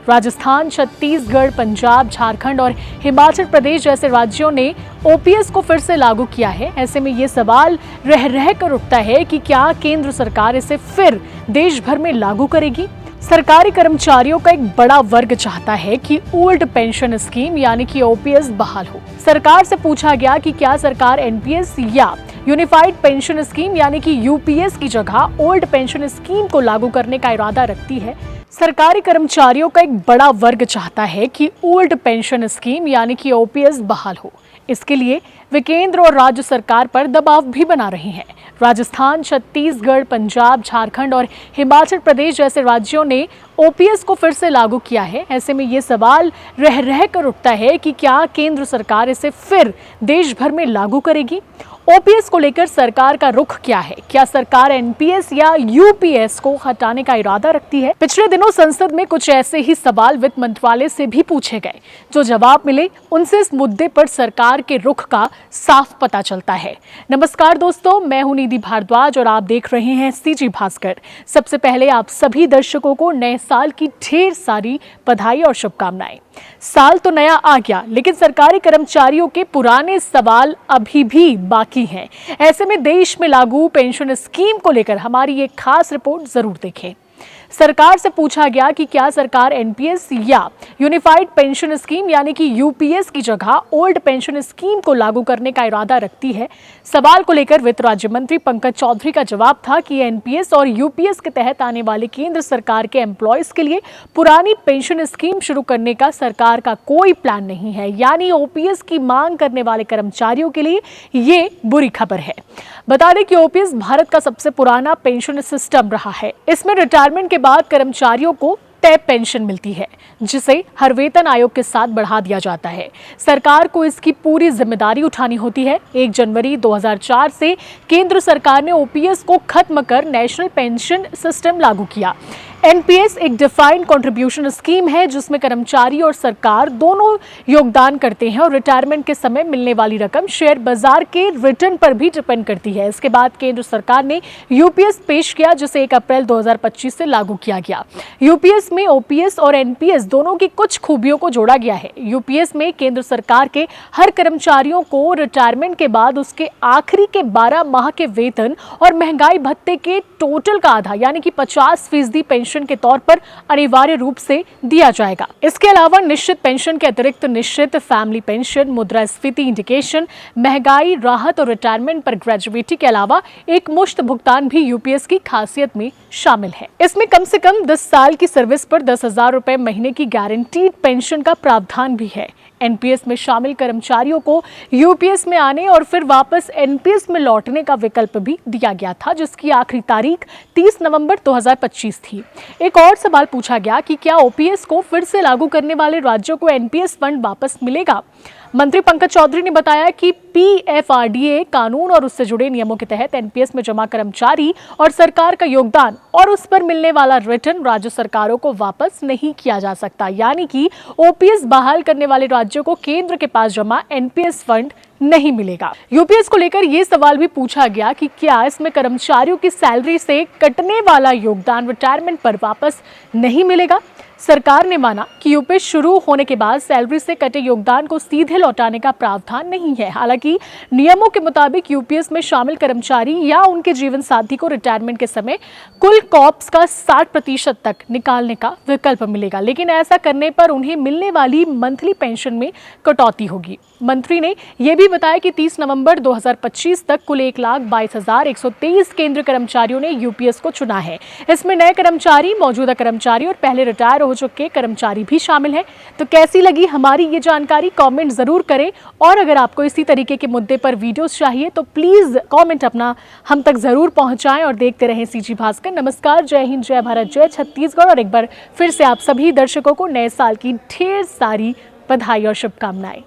राजस्थान, छत्तीसगढ़, पंजाब, झारखंड और हिमाचल प्रदेश जैसे राज्यों ने ओपीएस को फिर से लागू किया है। ऐसे में ये सवाल रह कर उठता है कि क्या केंद्र सरकार इसे फिर देश भर में लागू करेगी। सरकारी कर्मचारियों का एक बड़ा वर्ग चाहता है कि ओल्ड पेंशन स्कीम यानी कि ओपीएस बहाल हो। सरकार से पूछा गया कि क्या सरकार एनपीएस या यूनिफाइड पेंशन स्कीम यानी कि यूपीएस की जगह ओल्ड पेंशन स्कीम को लागू करने का इरादा रखती है। सरकारी कर्मचारियों का एक बड़ा वर्ग चाहता है कि ओल्ड पेंशन स्कीम यानी कि ओपीएस बहाल हो। इसके लिए वे केंद्र और राज्य सरकार पर दबाव भी बना रहे हैं। राजस्थान, छत्तीसगढ़, पंजाब, झारखंड और हिमाचल प्रदेश जैसे राज्यों ने ओपीएस को फिर से लागू किया है। ऐसे में ये सवाल रह कर उठता है कि क्या केंद्र सरकार इसे फिर देश भर में लागू करेगी। ओपीएस को लेकर सरकार का रुख क्या है? क्या सरकार एनपीएस या यूपीएस को हटाने का इरादा रखती है? पिछले दिनों संसद में कुछ ऐसे ही सवाल वित्त मंत्रालय से भी पूछे गए। जो जवाब मिले उनसे इस मुद्दे पर सरकार के रुख का साफ पता चलता है। नमस्कार दोस्तों, मैं हूं निधि भारद्वाज और आप देख रहे हैं सीजी भास्कर। सबसे पहले आप सभी दर्शकों को नए साल की ढेर सारी बधाई और शुभकामनाएं। साल तो नया आ गया, लेकिन सरकारी कर्मचारियों के पुराने सवाल अभी भी बाकी हैं। ऐसे में देश में लागू पेंशन स्कीम को लेकर हमारी एक खास रिपोर्ट जरूर देखें। सरकार से पूछा गया कि क्या सरकार एनपीएस या यूनिफाइड पेंशन स्कीम यानी कि यूपीएस की जगह ओल्ड पेंशन स्कीम को लागू करने का इरादा रखती है। सवाल को लेकर वित्त राज्य मंत्री पंकज चौधरी का जवाब था कि एनपीएस और यूपीएस के तहत आने वाले केंद्र सरकार के एम्प्लॉयज के लिए पुरानी पेंशन स्कीम शुरू करने का सरकार का कोई प्लान नहीं है। यानी ओपीएस की मांग करने वाले कर्मचारियों के लिए ये बुरी खबर है। बता दें कि ओपीएस भारत का सबसे पुराना पेंशन सिस्टम रहा है। इसमें रिटायरमेंट के बाद कर्मचारियों को तय पेंशन मिलती है, जिसे हर वेतन आयोग के साथ बढ़ा दिया जाता है। सरकार को इसकी पूरी जिम्मेदारी उठानी होती है। 1 जनवरी 2004 से केंद्र सरकार ने ओपीएस को खत्म कर नेशनल पेंशन सिस्टम लागू किया। एनपीएस एक डिफाइंड कंट्रीब्यूशन स्कीम है जिसमें कर्मचारी और सरकार दोनों योगदान करते हैं और रिटायरमेंट के समय मिलने वाली रकम शेयर बाजार के रिटर्न पर भी डिपेंड करती है। इसके बाद केंद्र सरकार ने यूपीएस पेश किया, जिसे 1 अप्रैल 2025 से लागू किया गया। यूपीएस में ओपीएस और एनपीएस दोनों की कुछ खूबियों को जोड़ा गया है। यूपीएस में केंद्र सरकार के हर कर्मचारियों को रिटायरमेंट के बाद उसके आखिरी के 12 माह के वेतन और महंगाई भत्ते के टोटल का आधा यानी कि 50% पेंशन के तौर पर अनिवार्य रूप से दिया जाएगा। इसके अलावा निश्चित पेंशन के अतिरिक्त निश्चित फैमिली पेंशन, मुद्रास्फीति इंडिकेशन, महंगाई राहत और रिटायरमेंट पर ग्रेजुएटी के अलावा एक मुश्त भुगतान भी यूपीएस की खासियत में शामिल है। इसमें कम से कम 10 साल की सर्विस पर 10,000 रुपए महीने की गारंटीड पेंशन का प्रावधान भी है। एनपीएस में शामिल कर्मचारियों को यूपीएस में आने और फिर वापस एनपीएस में लौटने का विकल्प भी दिया गया था, जिसकी आखिरी तारीख 30 नवंबर 2025 थी। एक और सवाल पूछा गया कि क्या ओपीएस को फिर से लागू करने वाले राज्यों को एनपीएस फंड वापस मिलेगा। मंत्री पंकज चौधरी ने बताया कि पीएफआरडीए कानून और उससे जुड़े नियमों के तहत एनपीएस में जमा कर्मचारी और सरकार का योगदान और उस पर मिलने वाला रिटर्न राज्य सरकारों को वापस नहीं किया जा सकता। यानी कि ओपीएस बहाल करने वाले राज्यों को केंद्र के पास जमा एनपीएस फंड नहीं मिलेगा। यूपीएस को लेकर यह सवाल भी पूछा गया कि क्या इसमें कर्मचारियों की सैलरी से कटने वाला योगदान रिटायरमेंट पर वापस नहीं मिलेगा। सरकार ने माना कि यूपीएस शुरू होने के बाद सैलरी से कटे योगदान को सीधे लौटाने का प्रावधान नहीं है। हालांकि नियमों के मुताबिक यूपीएस में शामिल कर्मचारी या उनके जीवन साथी को रिटायरमेंट के समय कुल कॉप्स का 60% तक निकालने का विकल्प मिलेगा, लेकिन ऐसा करने पर उन्हें मिलने वाली मंथली पेंशन में कटौती होगी। मंत्री ने यह भी बताया कि 30 नवंबर 2025 तक कुल 1,22,123 केंद्रीय कर्मचारियों ने यूपीएस को चुना है। इसमें नए कर्मचारी, मौजूदा कर्मचारी और पहले रिटायर हो चुके कर्मचारी भी शामिल हैं। तो कैसी लगी हमारी ये जानकारी, कमेंट जरूर करें। और अगर आपको इसी तरीके के मुद्दे पर वीडियोस चाहिए तो प्लीज कमेंट अपना हम तक जरूर पहुंचाएं और देखते रहें सीजी भास्कर। नमस्कार, जय हिंद, जय भारत, जय छत्तीसगढ़। और एक बार फिर से आप सभी दर्शकों को नए साल की ढेर सारी बधाई और शुभकामनाएं।